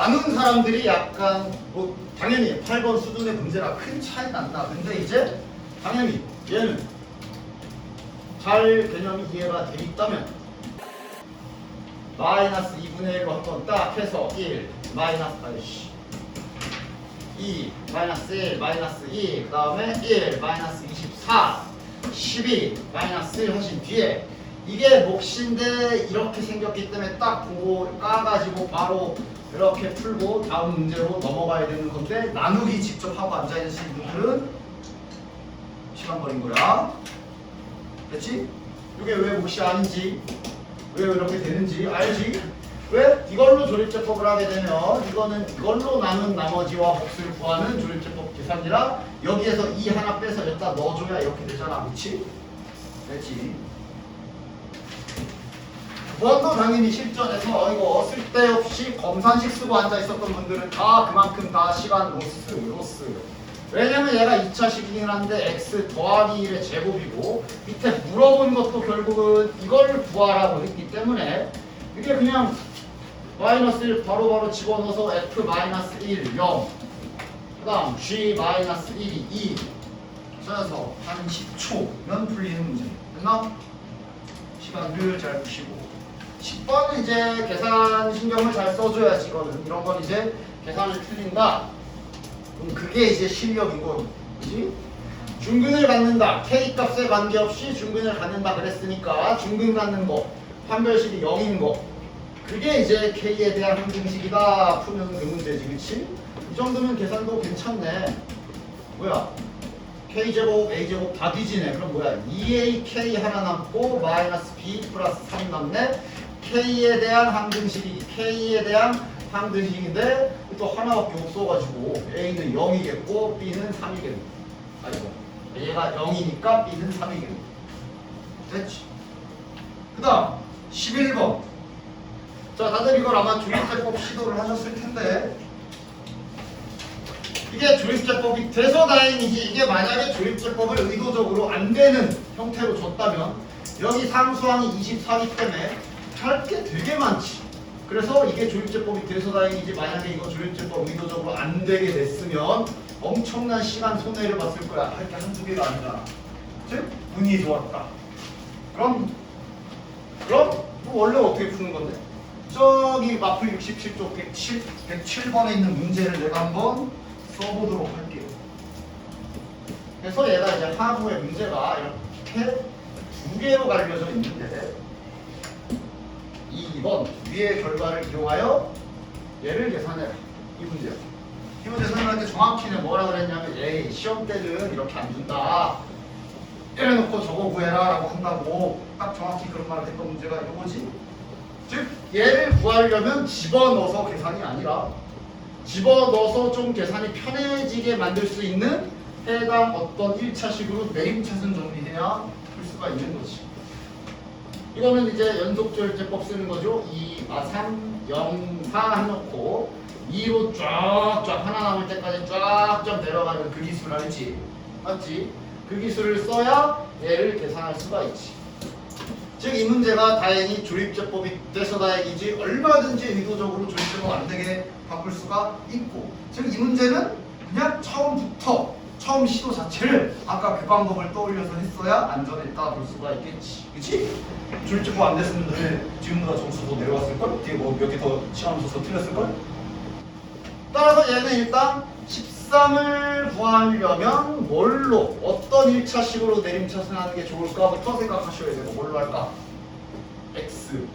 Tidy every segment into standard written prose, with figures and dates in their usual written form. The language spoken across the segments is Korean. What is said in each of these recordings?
나눈 사람들이 약간 뭐 당연히 8번 수준의 문제라 큰 차이 난다. 근데 이제 당연히 얘는 잘 개념이 이해가 돼 있다면 마이너스 2분의 1로 한번 딱 해서 1 마이너스 2 마이너스 1 마이너스 2 그 다음에 1 마이너스 24 12 마이너스 1 하신 뒤에 이게 몫인데 이렇게 생겼기 때문에 딱 보고 까가지고 바로 이렇게 풀고 다음 문제로 넘어가야 되는 건데 나누기 직접 하고 앉아있는 분들은 시간 버린 거야. 됐지? 이게 왜 몫이 아닌지 왜 이렇게 되는지 알지? 왜? 이걸로 조립제법을 하게 되면 이거는 이걸로 나눈 나머지와 몫을 구하는 조립제법 계산이라 여기에서 이 하나 빼서 여기다 넣어줘야 이렇게 되잖아. 그치? 됐지? 무한도 당연히 실전에서 이거 쓸데없이 검산식 쓰고 앉아있었던 분들은 다 그만큼 다 시간 로스 왜냐면 얘가 2차식이긴 한데 x 더하기 1의 제곱이고 밑에 물어본 것도 결국은 이걸 구하라고 했기 때문에 이게 그냥 마이너스 1 바로바로 집어넣어서 f 마이너스 1 0 그 다음 g 마이너스 1이 2 써서 한 10초면 풀리는 문제 됐나? 시간을 잘 보시고 10번은 이제 계산 신경을 잘 써줘야지. 이거는 이런 건 이제 계산을 틀린다. 그럼 그게 이제 실력인 거, 그지? 중근을 갖는다. k 값에 관계없이 중근을 갖는다 그랬으니까 중근 갖는 거, 판별식이 0인 거. 그게 이제 k에 대한 항등식이다 푸는 그 문제지, 그치? 이 정도면 계산도 괜찮네. 뭐야? k제곱, a제곱 다 뒤지네. 그럼 뭐야? 2ak 하나 남고 마이너스 b 플러스 3 남네. k에 대한 항등식인데 또 하나밖에 없어가지고 a는 0이겠고 b는 3이겠네. 아이고 얘가 0이니까 b는 3이겠네. 됐지? 그 다음 11번. 자, 다들 이걸 아마 조립제법 시도를 하셨을 텐데 이게 조립제법이 돼서 다행이지. 이게 만약에 조립제법을 의도적으로 안 되는 형태로 줬다면 여기 상수항이 24기 때문에 할 게 되게 많지. 그래서 이게 조립제법이 돼서 다행이지. 만약에 이거 조립제법 의도적으로 안 되게 됐으면 엄청난 시간 손해를 봤을 거야. 할 게 한두 개가 아니라. 즉 운이 좋았다. 그럼 뭐 원래 어떻게 푸는 건데? 저기 마플 67쪽 107번에 있는 문제를 내가 한번 써보도록 할게요. 그래서 얘가 이제 하부의 문제가 이렇게 두 개로 갈려져 있는데 2번 위의 결과를 이용하여 얘를 계산해라. 이 문제야. 이 문제 설명할 때 정확히는 뭐라 그랬냐면 에이 시험 때는 이렇게 안 준다. 이래놓고 저거 구해라 라고 한다고 딱 정확히 그런 말을 했던 문제가 이거지. 즉 얘를 구하려면 집어넣어서 계산이 아니라 집어넣어서 좀 계산이 편해지게 만들 수 있는 해당 어떤 1차식으로 내림차순 정리해야 풀 수가 있는 거지. 이거는 이제 연속조립제법 쓰는 거죠. 3, 0, 4 해놓고 2로 쫙쫙 하나 남을 때까지 쫙쫙 내려가는 그 기술 알지? 맞지? 그 기술을 써야 얘를 계산할 수가 있지. 즉 이 문제가 다행히 조립제법이 돼서 다행이지 얼마든지 의도적으로 조립제법 안 되게 바꿀 수가 있고 즉 이 문제는 그냥 처음 시도 자체를 아까 그 방법을 떠올려서 했어야 안전했다 볼 수가 있겠지. 그치? 조립제법 안 됐으면 지금보다 점수 더 내려갔을걸? 뒤에 뭐 몇 개 더 시간 써서 틀렸을걸? 따라서 얘는 일단 13을 구하려면 뭘로 어떤 1차식으로 내림차순하는 게 좋을까부터 생각하셔야 되고 뭘로 할까? x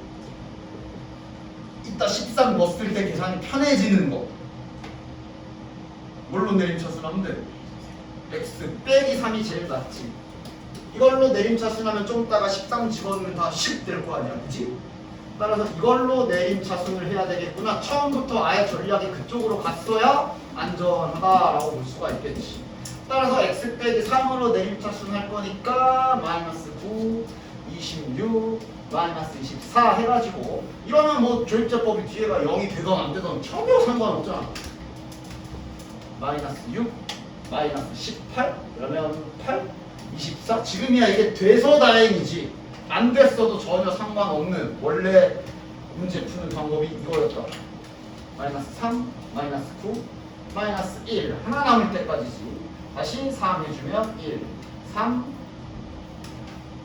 이따 13 넣었을 때 계산이 편해지는 거 뭘로 내림차순하면 돼? x 빼기 3이 제일 낫지. 이걸로 내림차순하면 좀 이따가 13 집어넣으면 다 10 될 거 아니야, 그치? 따라서 이걸로 내림차순을 해야 되겠구나. 처음부터 아예 전략이 그쪽으로 갔어야 안전하다라고 볼 수가 있겠지. 따라서 x 빼기 3으로 내림차순 할 거니까 마이너스 9, 26, 마이너스 24 해가지고 이러면 뭐 조립제법이 뒤에가 0이 되든 안 되든 전혀 상관없잖아. 마이너스 6, 마이너스 18, 그러면 8, 24. 지금이야 이게 돼서 다행이지. 안 됐어도 전혀 상관없는 원래 문제 푸는 방법이 이거였다. 마이너스 3, 마이너스 9, 마이너스 1 하나 남을 때까지지. 다시 3 해주면 1, 3,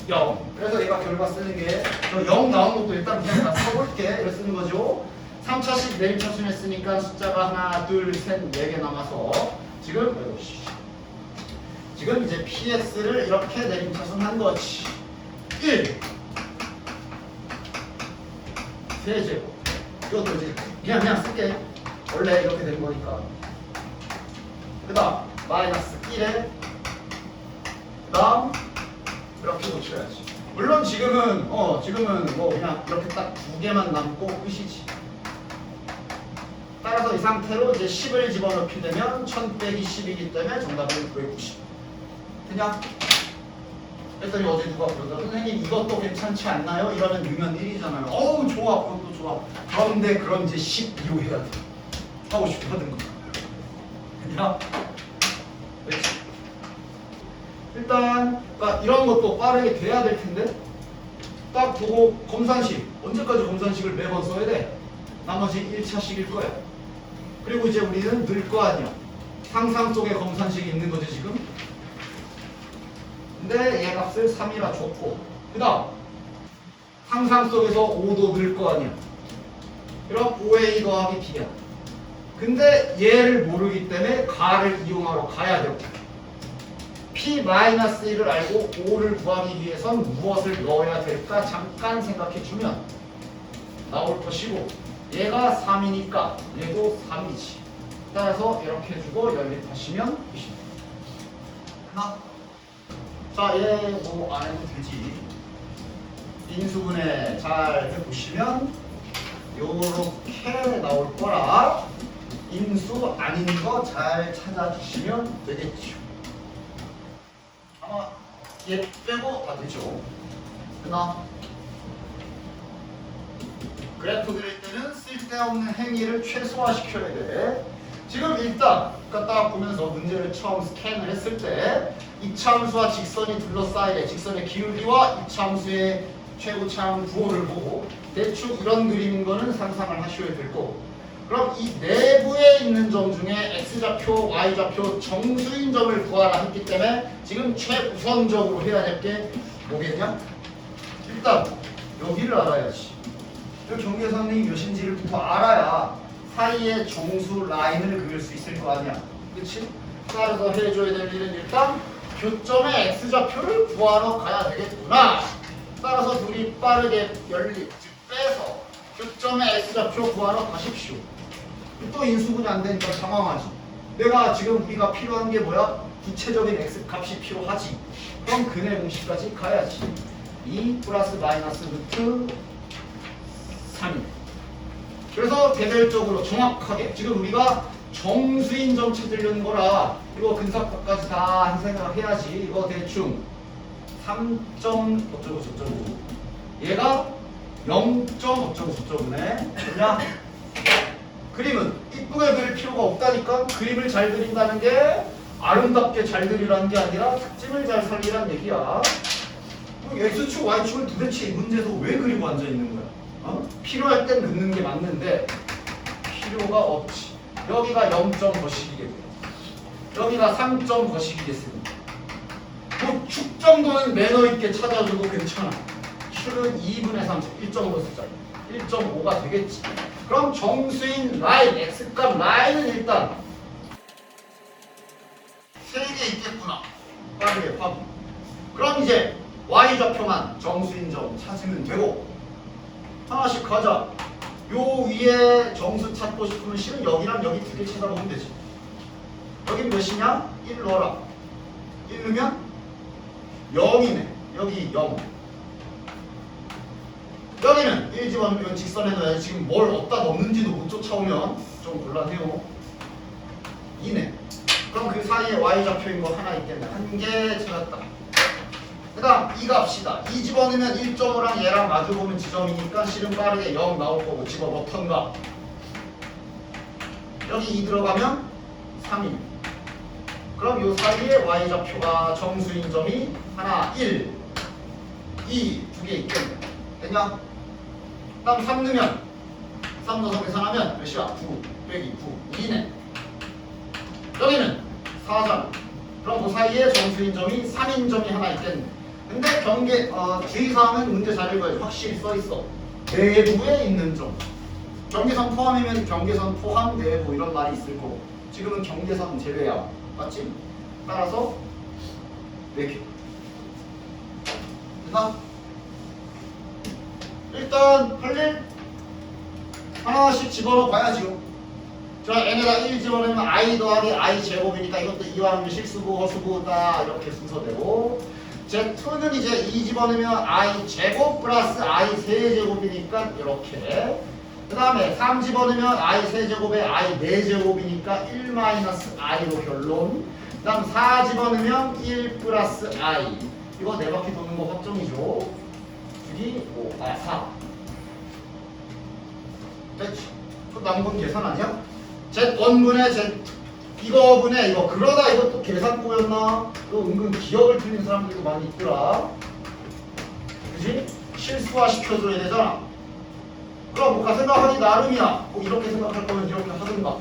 0. 그래서 얘가 결과 쓰는 게 저 0 나온 것도 일단 그냥 다 써볼게. 이렇게 쓰는 거죠. 3차식 내림차순 했으니까 숫자가 하나, 둘, 셋, 4개 남아서 지금 이제 PX를 이렇게 내림차순 한 거지. 1 세제곱. 이것도 이제 그냥 쓸게. 원래 이렇게 된 거니까. 그 다음 마이너스 1에 그 다음 이렇게 고쳐야지. 물론 지금은 뭐 그냥 이렇게 딱 2개만 남고 끝이지. 따라서 이 상태로 이제 10을 집어넣게 되면 1000 빼기 10이기 때문에 정답은 990. 그냥 그랬더니 어제 누가 그러더라. 선생님 이것도 괜찮지 않나요? 이러면 유면 1이잖아요. 어우 좋아, 그것도 좋아. 그런데 그럼 이제 12로 해야 돼. 하고 싶어 하는 거. 그냥 그렇지. 일단 그러니까 이런 것도 빠르게 돼야 될 텐데 딱 보고 검산식 언제까지 검산식을 매번 써야 돼? 나머지 1차식일 거야. 그리고 이제 우리는 늘 거 아니야. 상상 속에 검산식이 있는 거지 지금. 근데 얘 값을 3이라 줬고 그 다음 상상 속에서 5도 늘 거 아니야. 그럼 5a 더하기 b야. 근데 얘를 모르기 때문에 가를 이용하러 가야 되고 P-1을 알고 5를 구하기 위해선 무엇을 넣어야 될까 잠깐 생각해 주면 나올 것이고 얘가 3이니까 얘도 3이지. 따라서 이렇게 해주고 연립하시면 하나. 자, 얘 뭐 안 해도 되지. 인수분해 잘 해보시면 요렇게 나올 거라 인수 아닌 거 잘 찾아주시면 되겠죠. 아마 얘 빼고 다 되죠. 그나 그래프 그릴 때는 쓸데없는 행위를 최소화시켜야 돼. 지금 일단 딱 보면서 문제를 처음 스캔을 했을 때 이차함수와 직선이 둘러싸이래. 직선의 기울기와 이차함수의 최고차함 부호를 보고 대충 이런 그림인 거는 상상을 하셔야 될 거고 그럼 이 내부에 있는 점 중에 x좌표, y좌표 정수인 점을 구하라 했기 때문에 지금 최우선적으로 해야 될 게 뭐겠냐? 일단 여기를 알아야지. 이 경계선이 몇인지를부터 알아야 사이에 정수 라인을 그릴 수 있을 거 아니야. 그치? 따라서 해줘야 될 일은 일단 교점의 x좌표를 구하러 가야 되겠구나. 따라서 둘이 빠르게 연립, 즉 빼서 교점의 x좌표 구하러 가십시오. 또 인수분이 안 되니까 당황하지. 내가 지금 우리가 필요한 게 뭐야? 구체적인 x 값이 필요하지. 그럼 근의 공식까지 가야지. 2 플러스 마이너스 루트 3이. 그래서 개별적으로 정확하게 지금 우리가 정수인 점 찾으려는 거라 이거 근사값까지 다 생각을 해야지. 이거 대충 3점 어쩌고 저쩌고 얘가 0점 어쩌고 저쩌고네. 그냥 그림은 이쁘게 그릴 필요가 없다니까. 그림을 잘 그린다는 게 아름답게 잘 그리라는 게 아니라 특징을 잘 살리라는 얘기야. X축, Y축을 도대체 이 문제에서 왜 그리고 앉아있는 거야? 필요할 땐 넣는 게 맞는데 필요가 없지. 여기가 0점 거시기겠고 여기가 3점 거시기겠습니다. 뭐 축 정도는 매너 있게 찾아줘도 괜찮아. 축은 2분의 3, 1.5 숫자 1.5가 되겠지. 그럼 정수인 라인, x값 라인은 일단 3개 있겠구나. 빠르게 확인. 그럼 이제 y좌표만 정수인 점 찾으면 되고 하나씩 가자. 요 위에 정수 찾고 싶으면 실은 여기랑 여기 두 개 찾아보면 되지. 여기 몇이냐? 1 넣어라. 1 넣으면 0이네. 여기 0. 여기는 1 집어넣으면 직선에 넣어야지. 지금 뭘 어디다 넣는지도 못 쫓아오면 좀 곤란해요. 2네. 그럼 그 사이에 y좌표인 거 하나 있겠네. 한 개 찾았다. 그 다음 이 값이다. 2 집어넣으면 1.5랑 얘랑 마주보면 지점이니까 실은 빠르게 0 나올 거고 집어넣던가. 여기 2 들어가면 3이. 그럼 요 사이에 y좌표가 정수인 점이 하나 1, 2 두 개 있겠네. 됐냐? 그 다음 3 넣으면 3 넣어서 계산하면 몇이야? 9 빼기 9 2네. 여기는 4점. 그럼 그 사이에 정수인 점이 3인 점이 하나 있겠네. 근데 주의사항은 문제 잘 읽어야지. 확실히 써있어. 내부에 있는 점. 경계선 포함이면 경계선 포함 내부 이런 말이 있을 거고, 지금은 경계선 제외야. 맞지? 따라서 4개. 됐나? 일단 할 일 하나씩 집어넣어 봐야지요. 자, n에다 1 집어넣으면 i 더하기 i 제곱이니까 이것도 이왕이면 실수부 허수부다 이렇게 순서대로. z2는 이제 2 집어넣으면 i 제곱 플러스 i 세제곱이니까 이렇게. 그 다음에 3 집어넣으면 i 세제곱에 i 4제곱이니까 1 마이너스 i로 결론. 그 다음 4 집어넣으면 1 플러스 i. 이거 4바퀴 도는 거 확정이죠. 4. 됐지? 그 남은 건 계산 아니야? Z1분의 Z 이거분의 이거. 그러다 이것도 계산 꼬였나? 이거 은근 기억을 틀린 사람들도 많이 있더라. 그지? 실수화 시켜줘야 되잖아. 그럼 뭐가 생각하기 나름이야. 뭐 이렇게 생각할 거면 이렇게 하든가.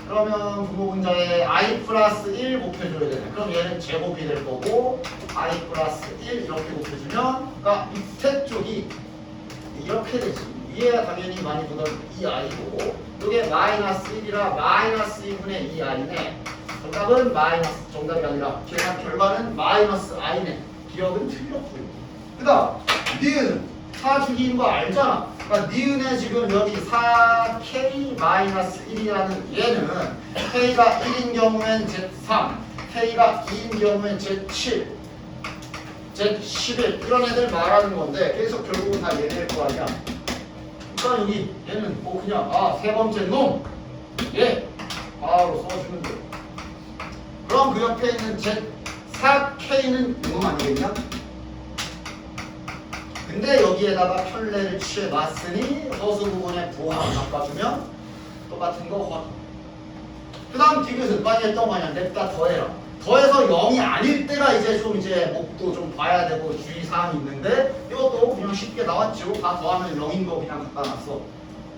그러면 분모분자에 i 플러스 1 곱해줘야 되네. 그럼 얘는 제곱이 될 거고 i 플러스 1 이렇게 곱해주면, 그러니까 밑에 쪽이 이렇게 되지. 위에 당연히 많이 보던 이 i고, 이게 마이너스 1이라 마이너스 2분의 2i네. 정답은 정답이 아니라 계산 결과는 마이너스 i네. 기억은 틀렸고요. 그 다음 니은 4 죽이는 거 알잖아. 그러니까 니은에 지금 여기 4k-1이라는 얘는 k가 1인 경우엔 z3, k가 2인 경우엔 z7, z11 이런 애들 말하는 건데, 계속 결국은 다 얘네일 거 아니야. 그러니까 여기 얘는 뭐 그냥 세 번째 놈 얘 바로 써주면 돼. 그럼 그 옆에 있는 z4k는 이놈 아니겠냐? 근데 여기에다가 편례를 취해봤으니 허수 부분에 부호를 바꿔주면 똑같은 거 확. 그 다음 디귿은 빨리 했던 거 아니야. 냅다 더해라. 더해서 0이 아닐 때가 이제 목도 좀 봐야 되고 주의사항이 있는데, 이것도 그냥 쉽게 나왔죠. 다 더하면 0인 거 그냥 갖다 놨어.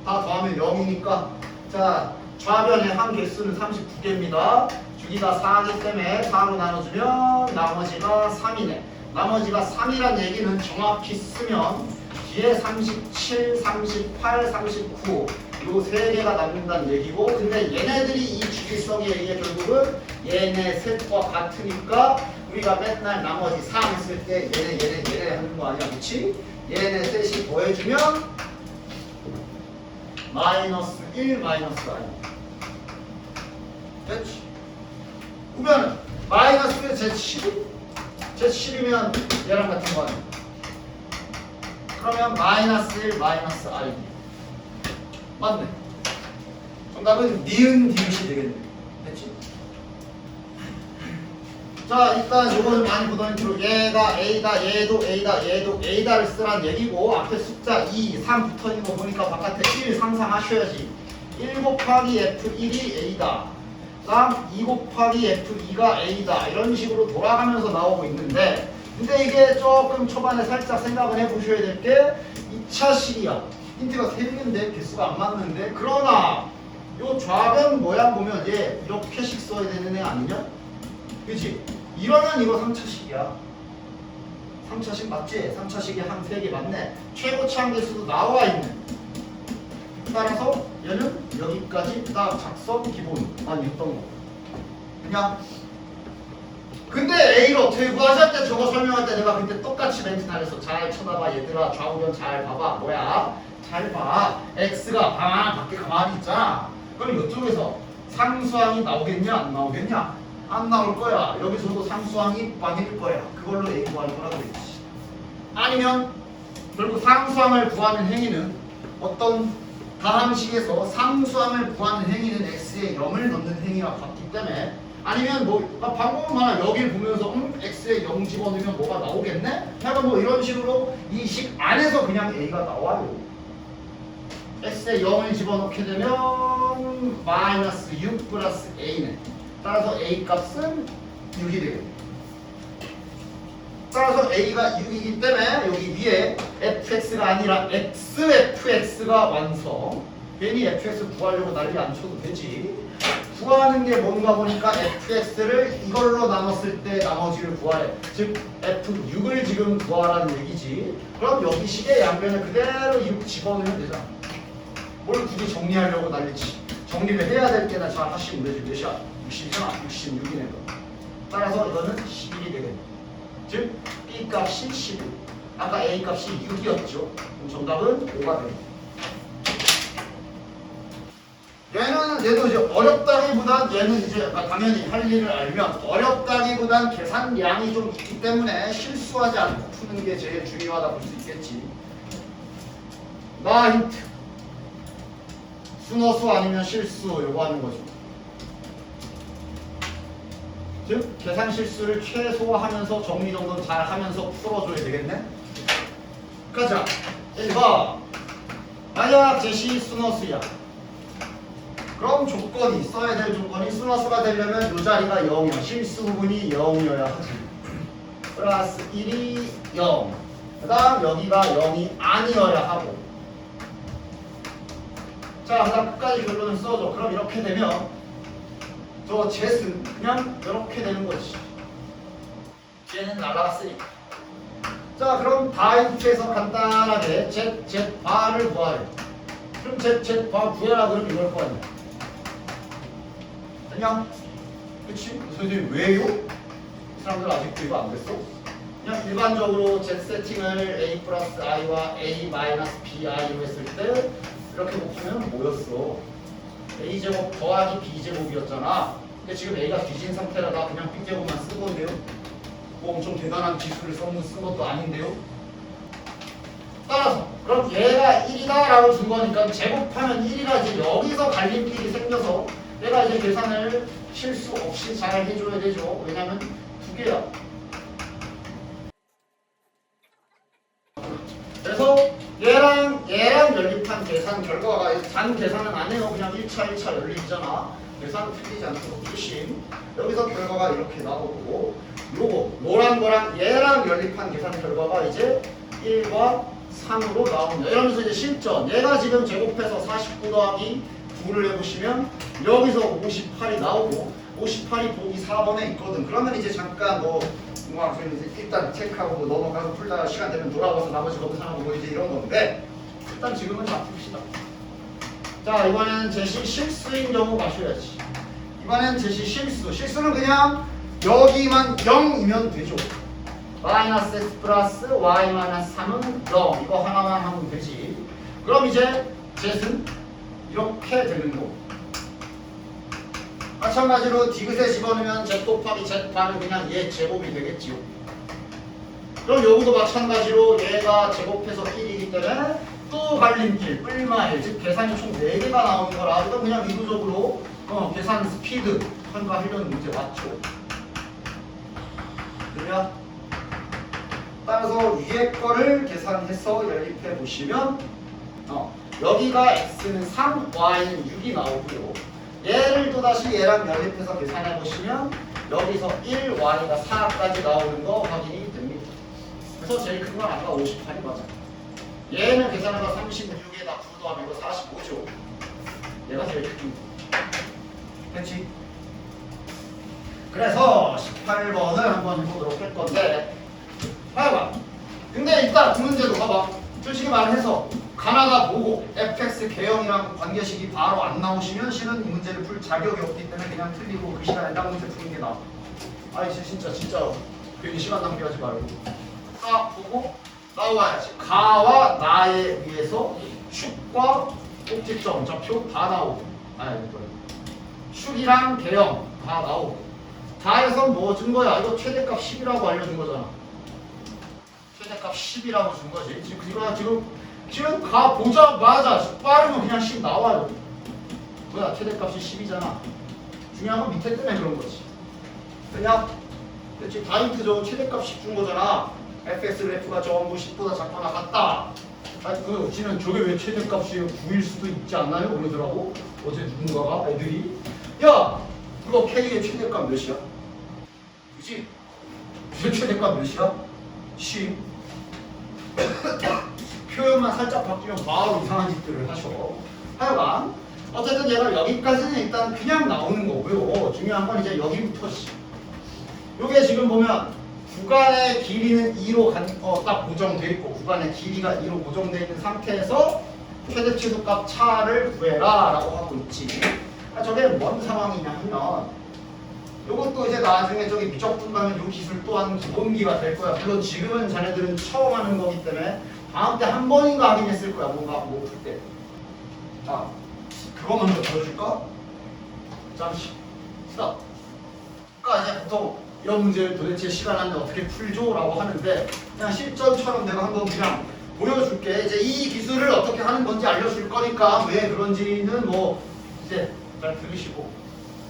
다 더하면 0이니까. 자, 좌변의 한 개수는 39개입니다. 주기가 4이기 때문에 4로 나눠주면 나머지가 3이네. 나머지가 3이란 얘기는 정확히 쓰면 뒤에 37, 38, 39 요 세 개가 남는다는 얘기고, 근데 얘네들이 이 주기성에 의해 결국은 얘네 셋과 같으니까 우리가 맨날 나머지 3 했을 때 얘네 하는 거 아니야, 그치? 얘네 셋이 더해주면 마이너스 1, 마이너스 i. 됐지? 그러면 마이너스 z12? z10이면 얘랑 같은 거 아니야? 그러면 마이너스 1, 마이너스 i. 맞네. 정답은 니은 디귿이 되겠네. 됐지? 자, 일단 요거는 많이 보던 대로 얘가 A다, 얘도 A다, 얘도 A다를 쓰란 얘기고, 앞에 숫자 2, 3 붙어있는 거 보니까 바깥에 1 상상하셔야지. 1 곱하기 F1이 A다. 다음 2 곱하기 F2가 A다. 이런 식으로 돌아가면서 나오고 있는데, 근데 이게 조금 초반에 살짝 생각을 해보셔야 될 게 2차식이야. 힌트가 3개인데 개수가 안 맞는데, 그러나 요 좌변 모양 보면 얘 이렇게씩 써야 되는 애 아니냐? 그치? 이러면 이거 3차식이야. 3차식 맞지? 3차식이 한 3개 맞네. 최고치 한 개수도 나와 있네. 따라서 얘는 여기까지 딱 작성 기본 아니었던 거. 그냥. 근데 A를 어떻게 구하자 때 저거 설명할 때 내가 그때 똑같이 멘트 달렸어. 잘 쳐다봐 얘들아. 좌우변 잘 봐봐. 뭐야? 잘 봐. X가 방 하나 밖에 가만히 있잖아. 그럼 이쪽에서 상수항이 나오겠냐? 안 나오겠냐? 안 나올 거야. 여기서도 상수항이 빵일 거야. 그걸로 A 구하는 거라고 그랬지. 아니면 결국 상수항을 구하는 행위는 어떤 다항식에서 상수항을 구하는 행위는 x에 0을 넣는 행위와 같기 때문에, 아니면 뭐 방법은 많아. 여기를 보면서 x에 0 집어넣으면 뭐가 나오겠네? 약간 뭐 이런 식으로 이 식 안에서 그냥 a가 나와요. x에 0을 집어넣게 되면 마이너스 6 플러스 a네. 따라서 a 값은 6이 되겠네. 따라서 a가 6이기 때문에 여기 위에 fx가 아니라 xfx가 완성. 괜히 fx 구하려고 난리 안 쳐도 되지. 구하는 게 뭔가 보니까 fx를 이걸로 나눴을 때 나머지를 구하래. 즉 f6을 지금 구하라는 얘기지. 그럼 여기 식의 양변을 그대로 6 집어넣으면 되잖아. 뭘 굳이 정리하려고 난리치. 정리를 해야 될 때나 잘 하시면 되지. 몇이야? 60이잖아. 66이네. 따라서 이거는 11이 되겠네. 즉 b 값이 11. 아까 a 값이 6이었죠. 그럼 정답은 5가 되겠네. 얘도 이제 어렵다기보단 얘는 이제 당연히 할 일을 알면 어렵다기보단 계산량이 좀 있기 때문에 실수하지 않고 푸는 게 제일 중요하다 볼 수 있겠지. 나 힌트. 순어수 아니면 실수 요거 하는 거죠. 즉 계산 실수를 최소화하면서 정리정돈 잘 하면서 풀어줘야 되겠네. 가자. 1번. 만약 제시 순어수야. 그럼 조건이 써야 될 조건이 순어수가 되려면 이 자리가 0이야. 실수 부분이 0이어야 하지. 플러스 1이 0. 그 다음 여기가 0이 아니어야 하고. 자, 그 다음 끝까지 결론을 써줘. 그럼 이렇게 되면 저 zet은 그냥 이렇게 되는 거지. 얘는 날아갔으니까. 자, 그럼 다인트에서 간단하게 z 바를 구하래. 그럼 z 바 구해라 그러면 이럴 거 아니야. 그냥 그치? 선생님 왜요? 이 사람들 아직도 이거 안 됐어? 그냥 일반적으로 z 세팅을 a 플러스 i와 a 마이너스 bi로 했을 때 이렇게 곱하면 뭐였어? a제곱 더하기 b제곱이었잖아. 근데 지금 a가 뒤진 상태라다 그냥 b제곱만 쓴 건데요. 뭐 엄청 대단한 기술을 쓴 것도 아닌데요. 따라서 그럼 얘가 1이다 라고 준 거니까 제곱하면 1이라 이제 여기서 갈림길이 생겨서 내가 이제 계산을 실수 없이 잘 해줘야 되죠. 왜냐면 두 개야. 그래서 얘랑 연립한 계산 결과가 단 계산은 안 해요. 그냥 1차 연립이잖아. 계산 틀리지 않도록 조심. 여기서 결과가 이렇게 나오고 요거 노란 거랑 얘랑 연립한 계산 결과가 이제 1과 3으로 나옵니다. 이러면서 이제 실전. 얘가 지금 제곱해서 49 더하기 9를 해보시면 여기서 58이 나오고 58이 보기 4번에 있거든. 그러면 이제 잠깐 일단 체크하고 넘어가서 풀다가 시간 되면 돌아와서 나머지 검사하고 이제 이런 건데 일단 지금은 다 풉시다. 자, 이번에는 제시 실수인 경우 가셔야지. 이번엔 제시 실수는 그냥 여기만 0이면 되죠. 마이너스 x 플러스 y 마이너스 3은 0 이거 하나만 하면 되지. 그럼 이제 z는 이렇게 되는 거. 마찬가지로 디귿에 집어넣으면 z 곱하기 z바는 그냥 얘 제곱이 되겠지요. 그럼 여기도 마찬가지로 얘가 제곱해서 1이기 때문에 또 갈림길, 뿔마일, 즉 계산이 총 4개가 나오는 거라 이건 그냥 의도적으로 계산 스피드 평가하려는 문제 맞죠? 그러면 따라서 위에 거를 계산해서 연립해 보시면 여기가 x는 3, y는 6이 나오고요. 얘를 또다시 얘랑 연립해서 계산해 보시면 여기서 1, y가 4까지 나오는 거 확인이 됩니다. 그래서 제일 큰 건 아까 58이 맞아. 얘는 계산해서 36에다 9 더하면 이거 45죠. 얘가 제일 크긴. 됐지? 그래서 18번을 한번 해보도록 할 건데 봐봐. 근데 일단 그 문제도 봐봐. 솔직히 말해서 가나다 보고 fx 개형이랑 관계식이 바로 안 나오시면 실은 이 문제를 풀 자격이 없기 때문에 그냥 틀리고 그 시간에 딱 문제 푸는 게 나아. 아 이제 진짜 괜히 시간 낭비하지 말고 딱 보고 나와야지. 가와 나에 의해서 축과 꼭지점 좌표 다 나오고 축이랑 개형 다 나오고 다 해서 뭐 준 거야? 이거 최대값 10이라고 알려준 거잖아. 최대값 10이라고 준 거지. 지금 가 보자마자 빠르면 그냥 10 나와요. 뭐야? 최대값이 10이잖아. 중요한 건 밑에 때문에 그런 거지. 그냥 그렇지. 다인트 저거 최대값 10 준 거잖아. fx를 f가 전부 10보다 작거나 같다. 지는 저게 왜 최대값이 9일 수도 있지 않나요? 그러더라고. 어제 누군가가 애들이 야 그거 k의 최대값 몇이야? 그치? 최대값 몇이야? 시 표현만 살짝 바뀌면 바로 이상한 짓들을 하셔. 하여간 어쨌든 얘가 여기까지는 일단 그냥 나오는 거고요. 중요한 건 이제 여기부터 시. 요게 지금 보면 구간의 길이는 2로 딱 고정돼 있고 구간의 길이가 2로 고정돼 있는 상태에서 최대 최소값 차를 구해라 라고 하고 있지. 저게 뭔 상황이냐 하면 요것도 이제 나중에 저기 미적분 가면 요 기술 또한 기본기가 될 거야. 물론 지금은 자네들은 처음 하는 거기 때문에 다음 때 한 번인가 하긴 했을 거야. 뭔가 못 풀 때. 자, 그거 먼저 보여줄까? 잠시 스톱. 그러니까 이제 보통 이런 문제를 도대체 시간 안에 어떻게 풀죠? 라고 하는데 그냥 실전처럼 내가 한번 그냥 보여줄게. 이제 이 기술을 어떻게 하는 건지 알려줄 거니까 왜 그런지는 뭐 이제 잘 들으시고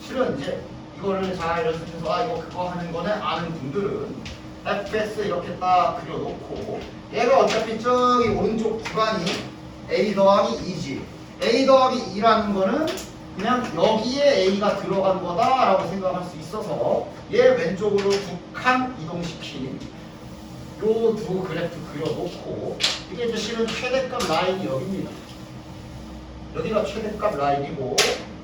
실은 이제 이거를 잘 연습해서 이거 그거 하는 거네 아는 분들은 fs 이렇게 딱 그려놓고 얘가 어차피 저기 오른쪽 구간이 a 더하기 2지. a 더하기 2라는 거는 그냥 여기에 a가 들어간 거다라고 생각할 수 있어서 얘 왼쪽으로 두 칸 이동시킨 요 두 그래프 그려놓고 이게 이제 실은 최대값 라인이 여기입니다. 여기가 최대값 라인이고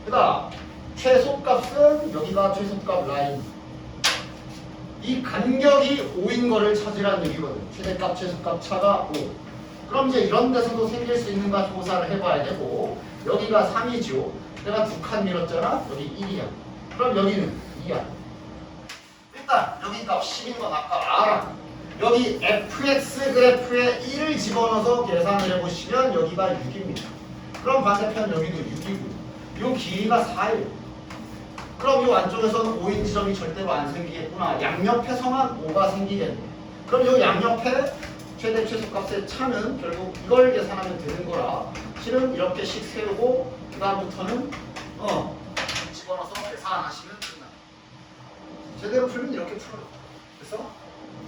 그다음 최소값은 여기가 최소값 라인. 이 간격이 5인 거를 찾으라는 얘기거든. 최대값 최소값 차가 5. 그럼 이제 이런 데서도 생길 수 있는가 조사를 해봐야 되고 여기가 3이죠. 내가 두 칸 밀었잖아. 여기 1이야. 그럼 여기는 2야. 일단 여기 값 10인 건 아까 알아. 여기 fx 그래프에 1을 집어넣어서 계산을 해보시면 여기가 6입니다. 그럼 반대편 여기도 6이고 요 길이가 4예요. 그럼 요 안쪽에서는 5인 지점이 절대로 안 생기겠구나. 양옆에서만 5가 생기겠네. 그럼 요 양옆에 최대 최소값의 차는 결국 이걸 계산하면 되는 거라 실은 이렇게씩 세우고 그 다음부터는 집어넣어서 계산하시면 끝나. 제대로 풀면 이렇게 풀어요. 그래서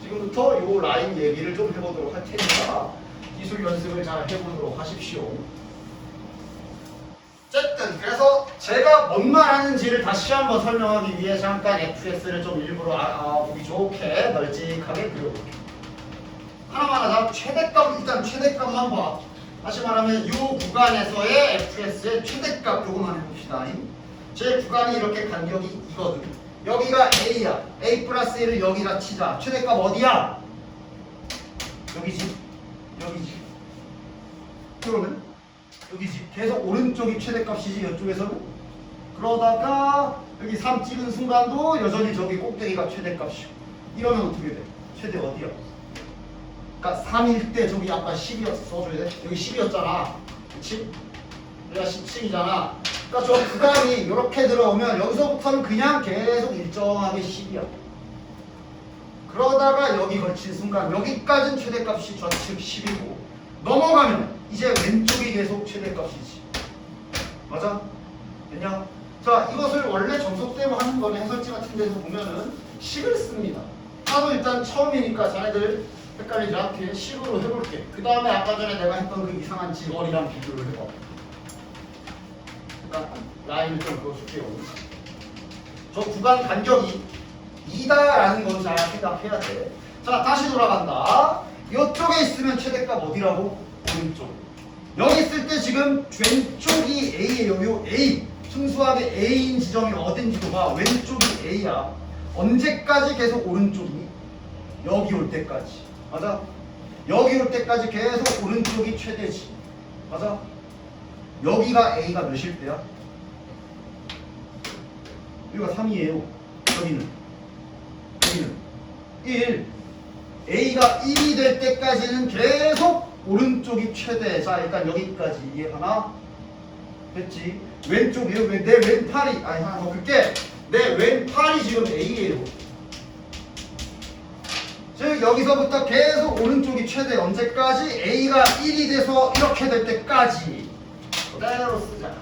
지금부터 요 라인 얘기를 좀 해보도록 할 테니까 기술 연습을 잘 해보도록 하십시오. 어쨌든 그래서 제가 뭔 말 하는지를 다시 한번 설명하기 위해 잠깐 fs를 좀 일부러 보기 좋게 널찍하게 그려볼게요. 하나만 하자. 최대값 일단 최대값만 봐. 다시 말하면 이 구간에서의 fs의 최대값 요거만 해봅시다. 제 구간이 이렇게 간격이 이거든. 여기가 a야. a 플러스 1을 여기다 치자. 최대값 어디야? 여기지. 여기지. 그러면 여기지. 계속 오른쪽이 최대값이지 이쪽에서는. 그러다가 여기 3 찍은 순간도 여전히 저기 꼭대기가 최대값이고. 이러면 어떻게 돼? 최대 어디야? 그러니까 3일 때 저기 아까 10이었어. 써줘야 돼. 여기 10이었잖아. 그치? 여기가 17이잖아. 그러니까 저 구간이 이렇게 들어오면 여기서부터는 그냥 계속 일정하게 10이야. 그러다가 여기 걸친 순간 여기까지는 최대값이 좌측 10이고 넘어가면 이제 왼쪽이 계속 최대값이지. 맞아? 됐냐? 자, 이것을 원래 정석대로 하는 거는 해설지 같은 데서 보면은 10을 씁니다. 나도 일단 처음이니까 자네들 헷갈리지 않게 10으로 해볼게. 그 다음에 아까 전에 내가 했던 그 이상한 지거리랑 비교를 해봐. 그러니까 라인을 좀 그어줄게요. 저 구간 간격이 2다라는 건 잘 생각해야 돼. 자, 다시 돌아간다. 이쪽에 있으면 최대값 어디라고? 오른쪽. 여기 있을 때 지금 왼쪽이 A예요. 요 A. 순수하게 A인 지점이 어딘지도 봐. 왼쪽이 A야. 언제까지 계속 오른쪽이니? 여기 올 때까지. 맞아? 여기 올 때까지 계속 오른쪽이 최대지. 맞아? 여기가 A가 몇일 때야? 여기가 3이에요. 여기는 1. A가 1이 될 때까지는 계속 오른쪽이 최대. 자, 일단 여기까지 이해하나? 됐지? 왼쪽이요? 내 왼팔이 아니 하나 더 글게. 내 왼팔이 지금 A예요. 즉 여기서부터 계속 오른쪽이 최대. 언제까지? A가 1이 돼서 이렇게 될 때까지 그대로 쓰자.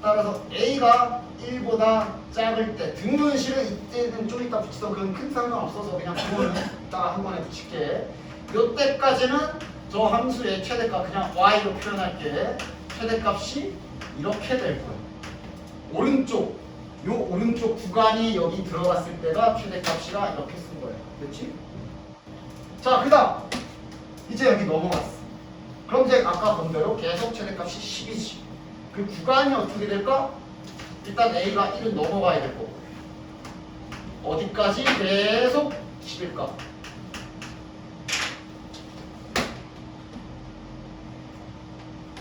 따라서 A가 1보다 작을 때 등분 실은 이때는 좀 이따 붙이던 그건 큰 상관없어서 그냥 그거는 이따가 한 번에 붙일게. 요때까지는 저 함수의 최대값 그냥 y로 표현할게. 최대값이 이렇게 될 거야. 오른쪽 요 오른쪽 구간이 여기 들어갔을 때가 최대값이라 이렇게 쓴 거야. 그렇지? 자, 그 다음 이제 여기 넘어갔어. 그럼 이제 아까 본 대로 계속 최대값이 10이지. 그 구간이 어떻게 될까? 일단 A가 1은 넘어가야 될 거고 어디까지 계속 10일까?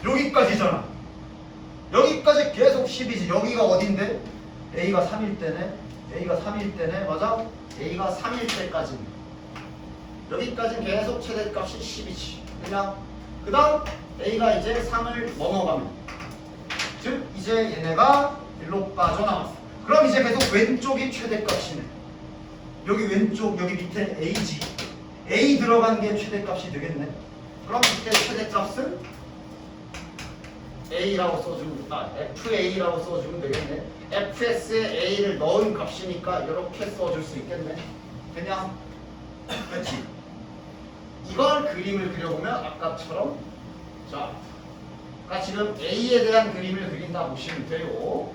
여기까지잖아. 여기까지 계속 10이지. 여기가 어딘데? A가 3일 때네. A가 3일 때네. 맞아? A가 3일 때까지. 여기까지 계속 최대값이 10이지. 그냥 그 다음 A가 이제 3을 넘어가면 즉 이제 얘네가 일로 빠져나왔어. 그럼 이제 계속 왼쪽이 최대값이네. 여기 왼쪽 여기 밑에 A지. A 들어간 게 최대값이 되겠네. 그럼 밑에 최대값은 A라고 써주면 FA라고 써주면 되겠네. FS에 A를 넣은 값이니까 이렇게 써줄 수 있겠네. 그냥 그렇지. 이걸 그림을 그려보면 아까처럼 자, 그러니까 지금 A에 대한 그림을 그린다 보시면 돼요.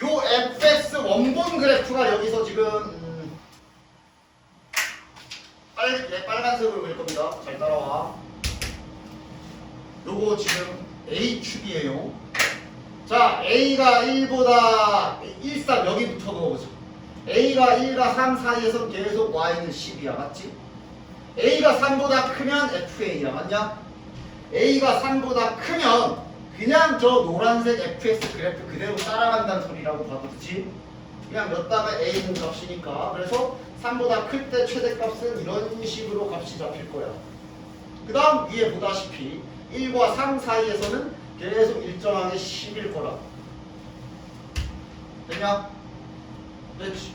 요 fx 원본 그래프가 여기서 지금 빨간색으로 그릴 겁니다. 잘 따라와. 요거 지금 A축이에요. 자, A가 1보다 1, 3 여기부터 넣어보자. A가 1과 3 사이에서 계속 Y는 10이야. 맞지? A가 3보다 크면 FA야. 맞냐? A가 3보다 크면 그냥 저 노란색 fx 그래프 그대로 따라간다는 소리라고 봐도 되지? 그냥 넣다가 A는 값이니까. 그래서 3보다 클 때 최대값은 이런 식으로 값이 잡힐 거야. 그 다음 위에 보다시피 1과 3 사이에서는 계속 일정하게 10일 거라. 되냐? 그렇지.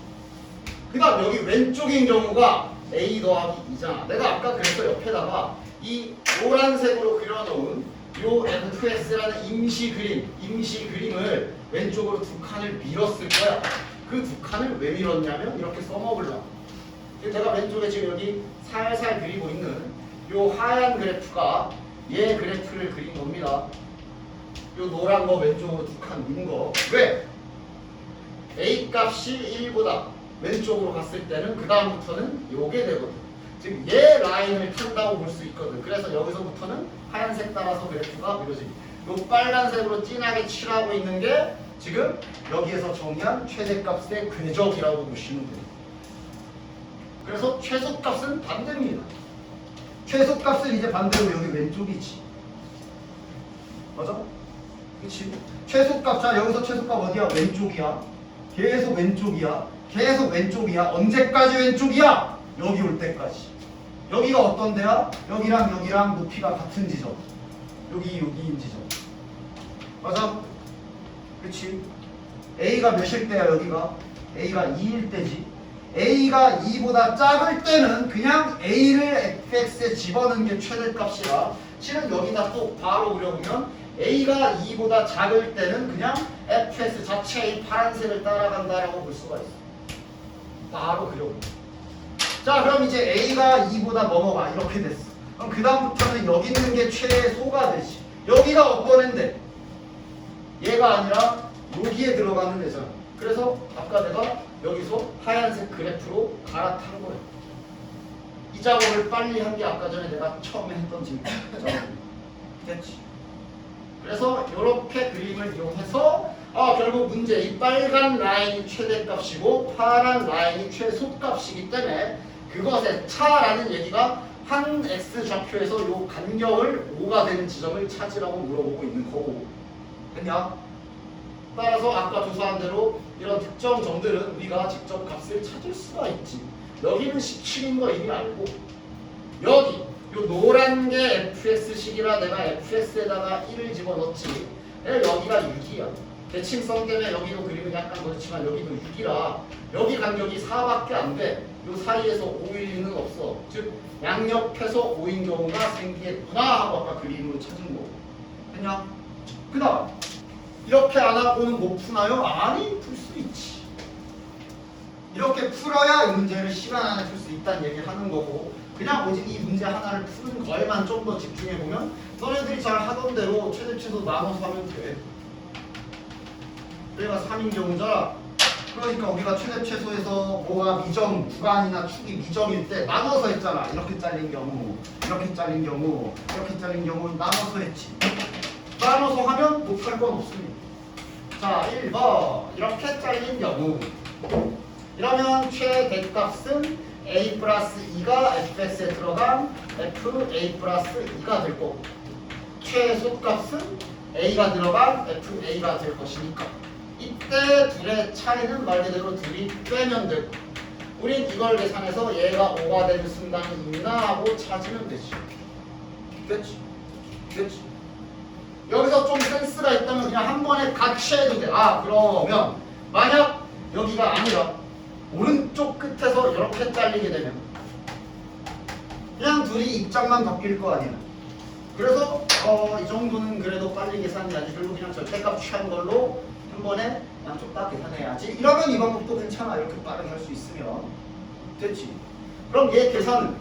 그 다음 여기 왼쪽인 경우가 A 더하기 2잖아. 내가 아까 그래서 옆에다가 이 노란색으로 그려놓은 요 FS라는 임시 그림을 왼쪽으로 두 칸을 밀었을 거야. 그 두 칸을 왜 밀었냐면 이렇게 써먹으려고. 내가 왼쪽에 지금 여기 살살 그리고 있는 요 하얀 그래프가 얘 그래프를 그린 겁니다. 요 노란 거 왼쪽으로 두 칸 민 거. 왜? A 값이 1보다 왼쪽으로 갔을 때는 그 다음부터는 요게 되거든. 즉 얘 라인을 탄다고 볼 수 있거든. 그래서 여기서부터는 하얀색 따라서 그래프가 그려지기. 요 빨간색으로 진하게 칠하고 있는 게 지금 여기에서 정의한 최대값의 궤적이라고 보시면 돼요. 그래서 최소값은 반대입니다. 최소값은 이제 반대로 여기 왼쪽이지. 맞아? 그치? 최소값, 자 여기서 최소값 어디야? 왼쪽이야. 계속 왼쪽이야. 계속 왼쪽이야. 언제까지 왼쪽이야? 여기 올 때까지. 여기가 어떤 데야? 여기랑 여기랑 높이가 같은 지점. 여기인 지점. 맞아? 그치? A가 몇일 때야 여기가? A가 2일 때지. A가 2보다 작을 때는 그냥 A를 fx에 집어넣는 게 최대값이라 실은 여기다 또 바로 그려보면 A가 2보다 작을 때는 그냥 fx 자체의 파란색을 따라간다라고 볼 수가 있어. 바로 그려보면. 자, 그럼 이제 A가 2보다 넘어가. 이렇게 됐어. 그럼 그 다음부터는 여기 있는 게 최소가 되지. 여기가 어떤 앤데? 얘가 아니라 여기에 들어가는 애잖아. 그래서 아까 내가 여기서 하얀색 그래프로 갈아탄 거야. 이 작업을 빨리 한 게 아까 전에 내가 처음에 했던 작업이야. 됐지? 그래서 이렇게 그림을 이용해서 결국 문제 이 빨간 라인이 최대값이고 파란 라인이 최소값이기 때문에 그것의 차라는 얘기가 한 x 좌표에서 요 간격을 5가 되는 지점을 찾으라고 물어보고 있는 거고. 됐냐? 따라서 아까 조사한 대로 이런 특정 점들은 우리가 직접 값을 찾을 수가 있지. 여기는 17인 거 이미 알고 여기 요 노란 게 fx식이라 내가 fx에다가 1을 집어넣지. 여기가 6이야. 대칭성 때문에 여기도 그림은 약간 그렇지만 여기도 6이라 여기 간격이 4밖에 안 돼. 요 사이에서 5일 리는 없어. 즉 양옆에서 5인 경우가 생기겠구나 하고 아까 그림으로 찾은 거고. 됐냐? 그 다음 이렇게 안 하고는 못 푸나요? 아니, 풀 수 있지. 이렇게 풀어야 이 문제를 시간 안에 풀 수 있다는 얘기를 하는 거고 그냥 오직 이 문제 하나를 푸는 거에만 좀 더 집중해보면 너네들이 잘 하던 대로 최대 나눠서 하면 돼. 얘가 3인 경우잖아. 그러니까 우리가 최대 최소에서 뭐가 미정 구간이나 축이 미정일 때 나눠서 했잖아. 이렇게 잘린 경우, 이렇게 잘린 경우, 이렇게 잘린 경우 나눠서 했지. 나눠서 하면 못할 건 없습니다. 자, 1번 이렇게 잘린 경우 이러면 최대값은 a 플러스 2가 fx에 들어간 fa 플러스 2가 될 거고 최소값은 a가 들어간 fa가 될 것이니까 이때 둘의 차이는 말 그대로 둘이 빼면 되고 우린 이걸 계산해서 얘가 5가 되는 순간이 있나 하고 찾으면 되지. 됐지? 됐지? 여기서 좀 센스가 있다면 그냥 한 번에 같이 해도 돼. 아, 그러면 만약 여기가 아니라 오른쪽 끝에서 이렇게 잘리게 되면 그냥 둘이 입장만 바뀔 거 아니야. 그래서 이 정도는 그래도 빨리 계산해야지. 그리고 그냥 절대값 취한 걸로 한 번에 양쪽 다 계산해야지. 이러면 이 방법도 괜찮아. 이렇게 빠르게 할 수 있으면 됐지. 그럼 얘 계산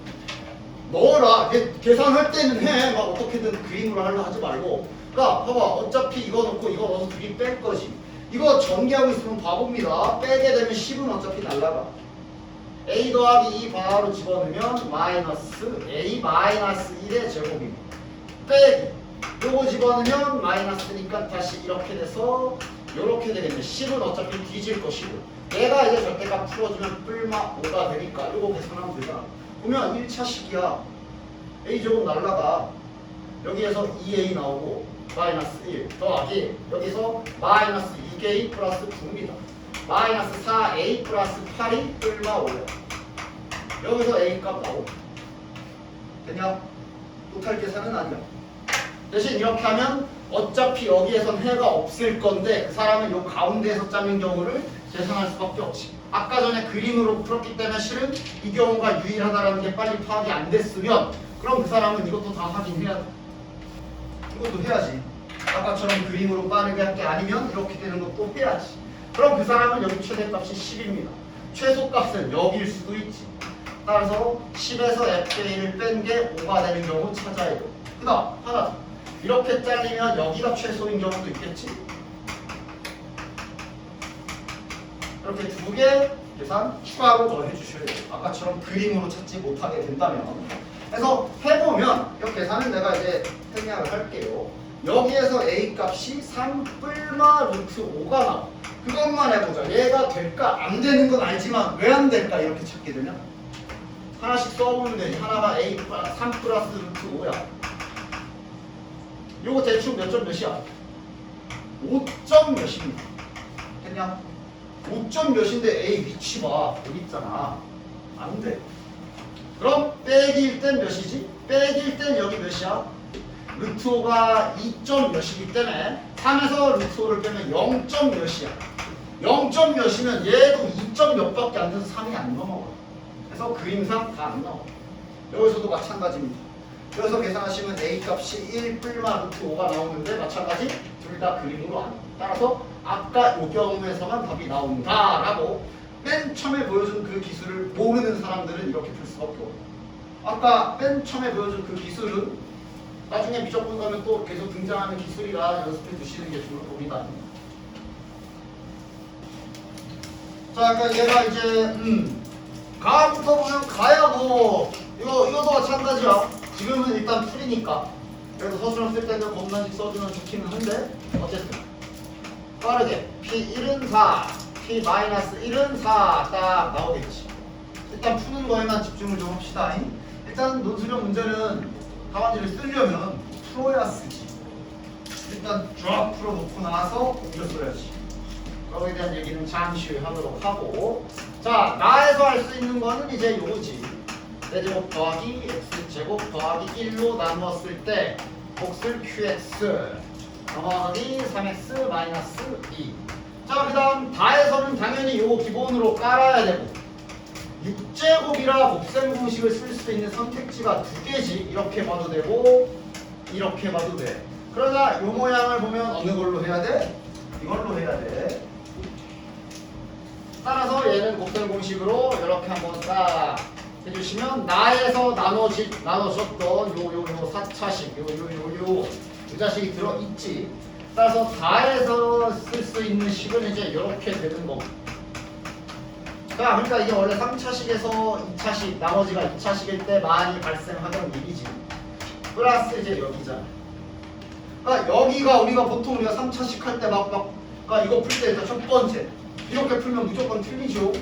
넣어라. 얘 계산할 때는 해. 막 어떻게든 그림으로 하려 하지 말고. 그러니까 봐봐. 어차피 이거 넣고 이거 넣어서 둘이 뺄 거지. 이거 전개하고 있으면 바보입니다. 빼게 되면 10은 어차피 날라가. a 더하기 2 바로 집어넣으면 마이너스 a 마이너스 1의 제곱입니다. 빼기. 요거 집어넣으면 마이너스니까 다시 이렇게 돼서 요렇게 되겠네. 10은 어차피 뒤질 것이고 얘가 이제 절대값 풀어주면 뿔마 5가 되니까 요거 계산하면 되잖아. 보면 1차식이야. a 제곱 날라가. 여기에서 2a 나오고 마이너스 1 더하기 여기서 마이너스 6a 플러스 9입니다. 마이너스 4a 플러스 8이 뿔마 5야. 여기서 a 값 나오고 되냐? 토탈 계산은 아니야. 대신 이렇게 하면 어차피 여기에선 해가 없을 건데 그 사람은 요 가운데에서 짜는 경우를 계산할 수밖에 없지. 아까 전에 그림으로 풀었기 때문에 실은 이 경우가 유일하다라는 게 빨리 파악이 안 됐으면 그럼 그 사람은 이것도 다 확인해야 돼. 이것도 해야지. 아까처럼 그림으로 빠르게 할 게 아니면 이렇게 되는 것도 해야지. 그럼 그 사람은 여기 최대값이 10입니다. 최소값은 여기일 수도 있지. 따라서 10에서 FA를 뺀 게 5가 되는 경우 찾아야 돼. 그 다음 하나 더. 이렇게 잘리면 여기가 최소인 경우도 있겠지. 이렇게 두 개 계산 추가로 더 해주셔야 돼요. 아까처럼 그림으로 찾지 못하게 된다면. 그래서 해보면 이 계산은 내가 이제 생략을 할게요. 여기에서 a 값이 3 뿔마 루트 5가 나와. 그것만 해보자. 얘가 될까? 안 되는 건 알지만 왜 안 될까? 이렇게 찾게 되면 하나씩 써보면 되지. 하나가 a 3 플러스 루트 5야. 요거 대충 몇 점 몇이야? 5점 몇입니다. 됐냐? 5점 몇인데 a 위치 봐. 여기 있잖아. 안 돼. 그럼 빼기일 땐 몇이지? 빼기일 땐 여기 몇이야? 루트 5가 2점 몇이기 때문에 3에서 루트 5를 빼면 0점 몇이야. 0점 몇이면 얘도 2점 몇밖에 안 돼서 3이 안 넘어가. 그래서 그림상 다 안 나와. 여기서도 마찬가지입니다. 여기서 계산하시면 a 값이 1 뿔마 루트 5가 나오는데 마찬가지 둘 다 그림으로 안 나와. 따라서 아까 이 경우에서만 답이 나온다라고 맨 처음에 보여준 그 기술을 모르는 사람들은 이렇게 풀 수밖에 없어요. 아까 맨 처음에 보여준 그 기술은 나중에 미적분 가면 또 계속 등장하는 기술이라 연습해 두시는 게 좋을 겁니다. 자, 그러니까 얘가 이제 가부터 보면 가야 뭐 이거도 마찬가지야. 지금은 일단 풀이니까. 그래도 서술형 쓸 때는 겁나직 써주면 좋기는 한데 어쨌든 빠르게 P1은 4, P-1은 4 딱 나오겠지. 일단 푸는 거에만 집중을 좀 합시다. 일단 논술형 문제는 답안지를 쓰려면 풀어야 쓰지. 일단 쫙 풀어놓고 나서 이거 써야지. 거기에 대한 얘기는 잠시 후에 하도록 하고, 자, 나에서 할 수 있는 거는 이제 요거지. 4제곱 더하기 x제곱 더하기 1로 나누었을 때 곱슬 qx 더하기 3x 마이너스 2. 자, 그 다음 다에서는 당연히 요거 기본으로 깔아야 되고 6제곱이라 곱셈 공식을 쓸 수 있는 선택지가 두 개지. 이렇게 봐도 되고 이렇게 봐도 돼. 그러나 요 모양을 보면 어느 걸로 해야 돼? 이걸로 해야 돼. 따라서 얘는 곱셈 공식으로 이렇게 한번 딱 해주시면 나에서 나눠졌던 요 4차식 요 자식이 들어있지. 따라서 다에서 쓸 수 있는 식은 이제 이렇게 되는 거고 자, 그러니까 이게 원래 3차식에서 2차식, 나머지가 2차식일 때 많이 발생하던 일이지. 플러스 이제 여기잖아. 그러니까 여기가 우리가 보통 우리가 3차식 할 때 그러니까 이거 풀 때 일단 첫 번째 이렇게 풀면 무조건 틀리죠.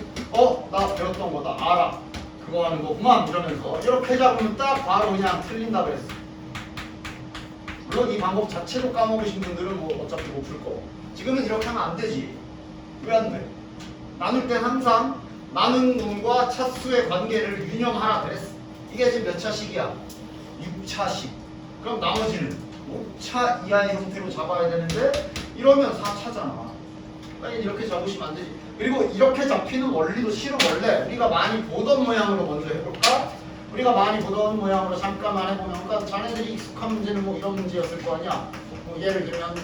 나 배웠던 거다. 알아. 그거 하는 거구만. 이러면서 이렇게 잡으면 딱 바로 그냥 틀린다 그랬어. 물론 이 방법 자체도 까먹으신 분들은 뭐 어차피 못 풀 거고. 지금은 이렇게 하면 안 되지. 왜 안 돼? 나눌 땐 항상 나눈 놈과 차수의 관계를 유념하라 그랬어. 이게 지금 몇 차식이야? 6차식. 그럼 나머지는 5차 이하의 형태로 잡아야 되는데 이러면 4차잖아. 아니 이렇게 잡으시면 안 되지. 그리고 이렇게 잡히는 원리도 실은 원래 우리가 많이 보던 모양으로 먼저 해볼까? 우리가 많이 보던 모양으로 잠깐만 해보면, 그러니까 자네들이 익숙한 문제는 뭐 이런 문제였을 거 아니야. 뭐 예를 들면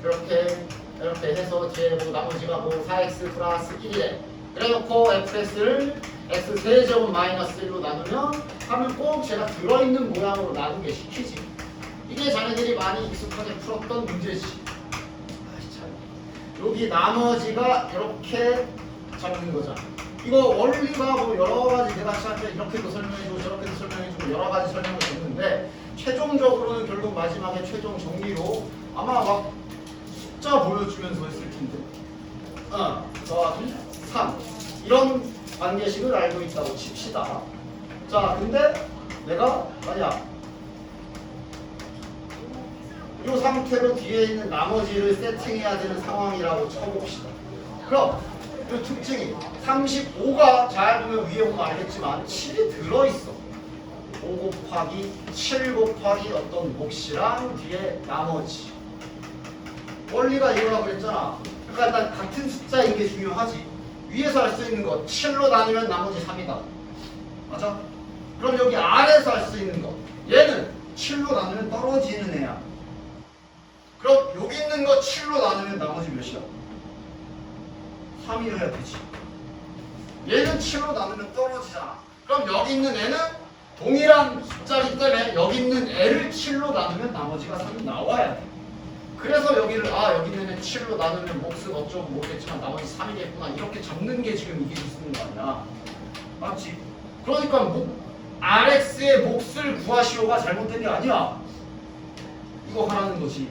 이렇게 해서 뒤에 뭐 나머지가 뭐 4x 플러스 1이래. 그래놓고 fx를 x 세제곱 마이너스 1로 나누면 하면 꼭 제가 들어있는 모양으로 나누게 시키지. 이게 자네들이 많이 익숙하게 풀었던 문제지. 여기 나머지가 이렇게 잡는 거잖아. 이거 원리가 뭐 여러 가지 내가 시작할 때 이렇게도 설명해주고 저렇게도 설명해주고 여러 가지 설명을 줬는데 최종적으로는 결국 마지막에 최종 정리로 아마 막 숫자 보여주면서 했을 텐데 더하기 3 이런 관계식을 알고 있다고 칩시다. 자, 근데 내가 만약 이 상태로 뒤에 있는 나머지를 세팅해야 되는 상황이라고 쳐봅시다. 그럼 이 특징이 35가 잘 보면 위에 보면 알겠지만 7이 들어있어. 5 곱하기 7 곱하기 어떤 몫이랑 뒤에 나머지. 원리가 이거라고 그랬잖아. 그러니까 일단 같은 숫자인 게 중요하지. 위에서 할 수 있는 거 7로 나누면 나머지 3이다. 맞아? 그럼 여기 아래에서 할 수 있는 거 얘는 7로 나누면 떨어지는 애야. 그럼 여기 있는 거 7로 나누면 나머지 몇이야? 3이 해야 되지. 얘는 7로 나누면 떨어지잖아. 그럼 여기 있는 애는 동일한 숫자이기 때문에 여기 있는 애를 7로 나누면 나머지가 3이 나와야 돼. 그래서 여기를 여기 있는 애 7로 나누면 몫은 어쩌고 모르겠지만 나머지 3이겠구나 이렇게 적는 게 지금 이게 쓰는 거 아니야. 맞지? 그러니까 RX의 몫을 구하시오가 잘못된 게 아니야. 이거 하라는 거지.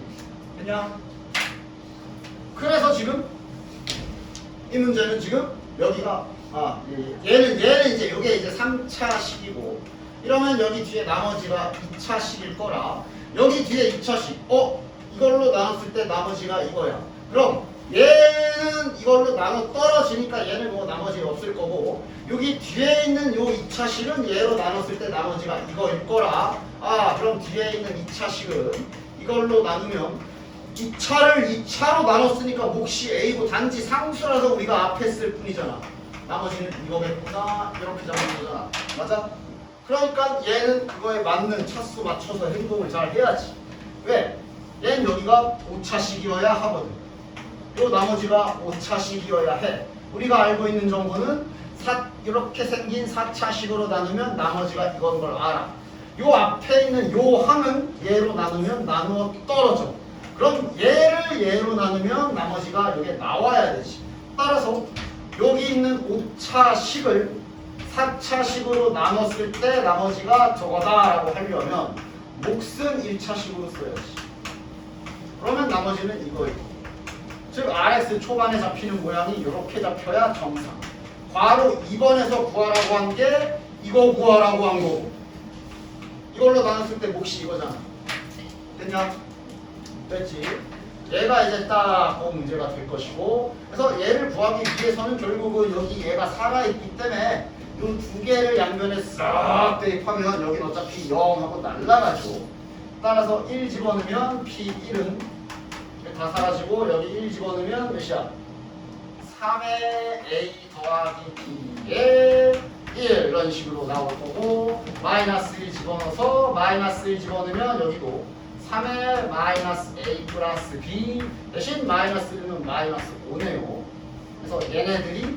그냥 그래서 지금 이 문제는 지금 여기가 얘는 이제 요게 이제 3차식이고 이러면 여기 뒤에 나머지가 2차식일 거라 여기 뒤에 2차식 이걸로 나눴을 때 나머지가 이거야. 그럼 얘는 이걸로 나눠 떨어지니까 얘는 뭐 나머지 없을 거고 여기 뒤에 있는 요 2차식은 얘로 나눴을 때 나머지가 이거일 거라 그럼 뒤에 있는 2차식은 이걸로 나누면 2차를 2차로 나눴으니까 몫이 A고 단지 상수라서 우리가 앞에 쓸 뿐이잖아. 나머지는 이거겠구나 이렇게 잡는 거잖아. 맞아? 그러니까 얘는 그거에 맞는 차수 맞춰서 행동을 잘 해야지. 왜? 얘는 여기가 5차식이어야 하거든. 요 나머지가 5차식이어야 해. 우리가 알고 있는 정보는 이렇게 생긴 4차식으로 나누면 나머지가 이건 걸 알아. 요 앞에 있는 요 항은 얘로 나누면 나누어 떨어져. 그럼 얘를 얘로 나누면 나머지가 여기에 나와야 되지. 따라서 여기 있는 5차식을 4차식으로 나눴을 때 나머지가 저거다라고 하려면 몫은 1차식으로 써야지. 그러면 나머지는 이거예요. 즉 RS 초반에 잡히는 모양이 이렇게 잡혀야 정상. 바로 2번에서 구하라고 한 게 이거 구하라고 한 거고 이걸로 나눴을 때 몫이 이거잖아. 됐냐? 됐지? 얘가 이제 딱 문제가 될 것이고 그래서 얘를 구하기 위해서는 결국은 여기 얘가 살아있기 때문에 이 두 개를 양면에 싹 대입하면 여긴 어차피 0하고 날라가죠. 따라서 1 집어넣으면 P1은 다 사라지고 여기 1 집어넣으면 몇이야? 3의 A 더하기 B의 1 이런 식으로 나올 거고 마이너스 1 집어넣어서 마이너스 1 집어넣으면 여기도 3의 마이너스 A 플러스 B 대신 마이너스 1은 마이너스 5네요. 그래서 얘네들이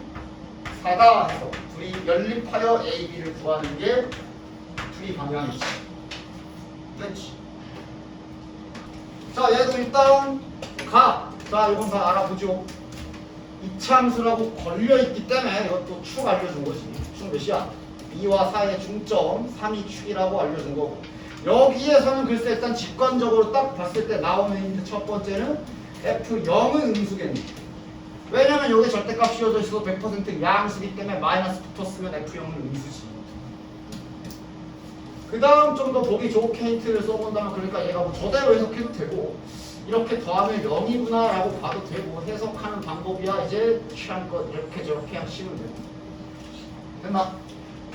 4다 해서 둘이 연립하여 A, B를 구하는 게 둘이 방향이지. 됐지? 자, 얘도 일단 가. 자, 이건 다 알아보죠. 이차함수라고 걸려있기 때문에 이것도 축 알려준 거지. 축 몇이야? 2와 4의 중점 3이 축이라고 알려준 거고, 여기에서는 글쎄 일단 직관적으로 딱 봤을 때 나오는 힌트 첫 번째는 F0은 음수겠네. 왜냐면 여기 절대값 씌워져 있어도 100% 양수기 때문에 마이너스 붙었으면 F0은 음수지. 그 다음 좀 더 보기 좋게 힌트를 써본다면, 그러니까 얘가 뭐 저대로 해석해도 되고 이렇게 더하면 0이구나 라고 봐도 되고, 해석하는 방법이야 이제 취향껏 이렇게 저렇게 하시면 되고. 됐나?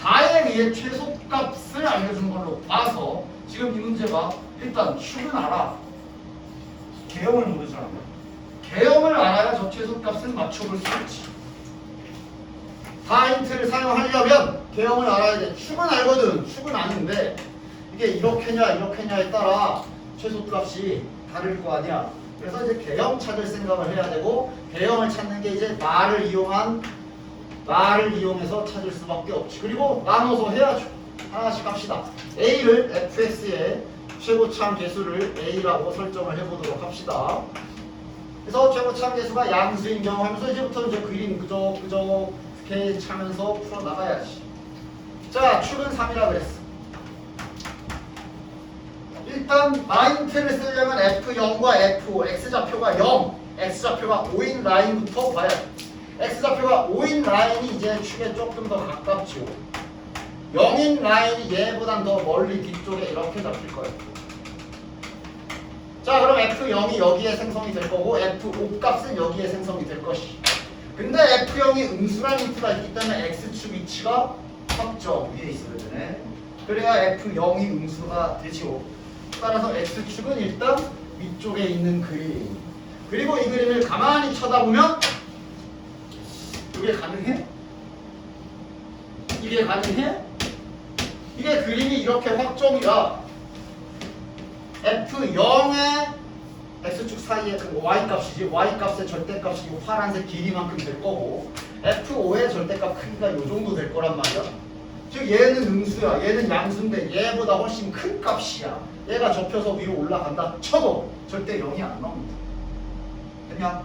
다에 의해 최소값을 알려준 걸로 봐서 지금 이 문제가 일단 축은 알아, 개형을 모르잖아. 개형을 알아야 저 최소값을 맞춰볼 수 있지. 다 힌트를 사용하려면 개형을 알아야 돼. 축은 알거든. 축은 아는데 이게 이렇게냐 이렇게냐에 따라 최소값이 다를 거 아니야. 그래서 이제 개형 찾을 생각을 해야 되고, 개형을 찾는 게 이제 말을 이용해서 찾을 수밖에 없지. 그리고 나눠서 해야죠. 하나씩 합시다. A를 fx의 최고참 계수를 A라고 설정을 해보도록 합시다. 그래서 최고참 계수가 양수인 경우 하면서 이제부터 이제 그림 그저렇게 차면서 풀어나가야지. 자, 축은 3이라 그랬어. 일단 마인트를 쓰려면 F0과 F5, X좌표가 0, X좌표가 5인 라인부터 봐야 돼. X좌표가 5인 라인이 이제 축에 조금 더 가깝죠. 0인 라인이 얘보단 더 멀리 뒤쪽에 이렇게 잡힐 거예요. 자, 그럼 F0이 여기에 생성이 될 거고 F5 값은 여기에 생성이 될 것이. 근데 F0이 음수란 힌트가 있기 때문에 X축 위치가 확정 위에 있어야 되네. 그래야 F0이 음수가 되지요. 따라서 X축은 일단 위쪽에 있는 그림. 그리고 이 그림을 가만히 쳐다보면 이게 가능해? 이게 가능해? 이게 그림이 이렇게 확정이라 F0의 X축 사이에 그 Y값이지, Y값의 절대값이 이 파란색 길이만큼 될 거고 F5의 절대값 크기가 이 정도 될 거란 말이야. 즉 얘는 음수야, 얘는 양수인데 얘보다 훨씬 큰 값이야. 얘가 접혀서 위로 올라간다 쳐도 절대 0이 안 나옵니다. 됐냐?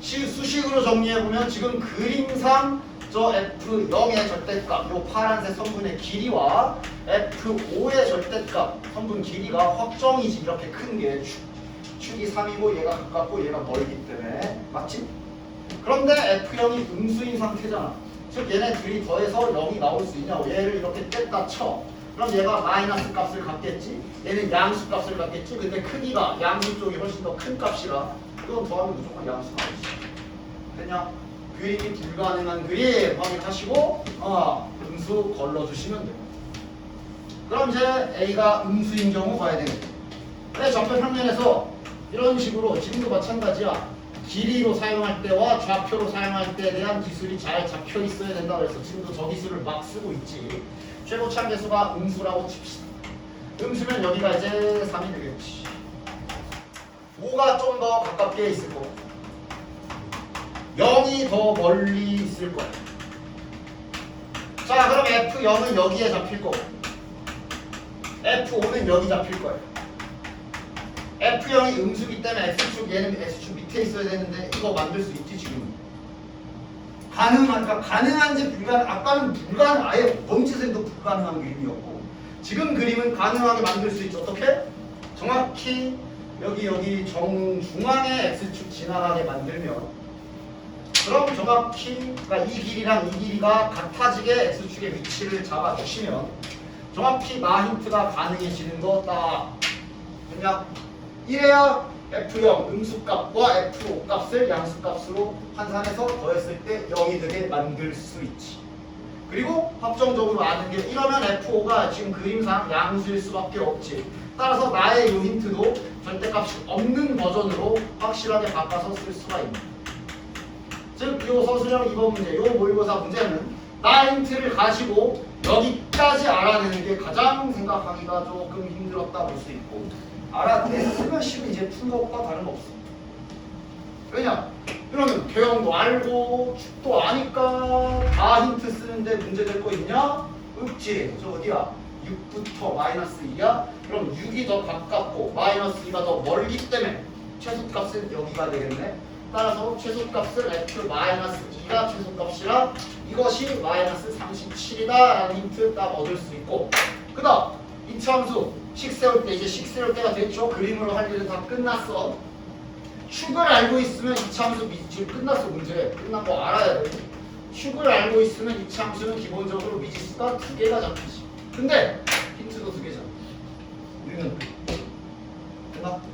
수식으로 정리해보면 지금 그림상 저 F0의 절대값, 요 파란색 선분의 길이와 F5의 절대값, 선분 길이가 확정이지. 이렇게 큰 게 축이 3이고 얘가 가깝고 얘가 멀기 때문에. 맞지? 그런데 F0이 음수인 상태잖아. 즉 얘네 둘이 더해서 0이 나올 수 있냐고. 얘를 이렇게 뺐다 쳐. 그럼 얘가 마이너스 값을 갖겠지. 얘는 양수 값을 갖겠지. 근데 크기가 양수 쪽이 훨씬 더 큰 값이라 이건 더하면 무조건 양수 나오지. 됐냐? 그림이 불가능한 그림 확인하시고 음수 걸러주시면 돼요. 그럼 이제 A가 음수인 경우 봐야 되겠죠. 근데 좌표 평면에서 이런 식으로 지금도 마찬가지야. 길이로 사용할 때와 좌표로 사용할 때에 대한 기술이 잘 잡혀 있어야 된다 그래서 지금도 저 기술을 막 쓰고 있지. 최고참 계수가 음수라고 칩시다. 음수면 여기가 이제 3이 되겠지. 5가 좀 더 가깝게 있을 거고 0이 더 멀리 있을 거야. 자, 그럼 F0은 여기에 잡힐 거고 F5는 여기 잡힐 거예요. F0이 음수기 때문에 X축, 얘는 X축 밑에 있어야 되는데 이거 만들 수 있지 지금. 가능한가? 가능한지 불가능. 아까는 불가능, 아예 범치생도 불가능한 그림이었고 지금 그림은 가능하게 만들 수 있죠. 어떻게? 정확히 여기 정중앙에 X축 지나가게 만들면, 그럼 정확히 그러니까 이 길이랑 이 길이가 같아지게 X축의 위치를 잡아주시면 정확히 나 힌트가 가능해지는 거 딱. 그냥 이래야 F0 음수값과 F5 값을 양수값으로 환산해서 더했을 때 0이 되게 만들 수 있지. 그리고 확정적으로 아는 게 이러면 F5가 지금 그림상 양수일 수밖에 없지. 따라서 나의 이 힌트도 절대값이 없는 버전으로 확실하게 바꿔서 쓸 수가 있는. 즉, 이 서술형 2번 문제, 이 모의고사 문제는 나 힌트를 가지고 여기까지 알아내는 게 가장 생각하기가 조금 힘들었다 볼 수 있고, 알아냈으면 시험 이제 푼 것과 다름없어. 왜냐? 그러면 개형도 알고 축도 아니까 다 힌트 쓰는데 문제 될 거 있냐? 없지. 저 어디야? 6부터 마이너스 2야? 그럼 6이 더 가깝고 마이너스 2가 더 멀기 때문에 최소값은 여기가 되겠네. 따라서 최소값을 F-2가 최소값이라 이것이 마이너스 37이다 라는 힌트 딱 얻을 수 있고, 그 다음 이차함수 식 세울 때 이제 식 세울 때가 됐죠. 그림으로 할 일은 다 끝났어. 축을 알고 있으면 이차함수 지금 끝났어. 문제 끝난 거 알아야 돼. 축을 알고 있으면 이차함수는 기본적으로 미지수가 2개가 잡히지. 근데 힌트도 2개잖아. 우리는 끝나?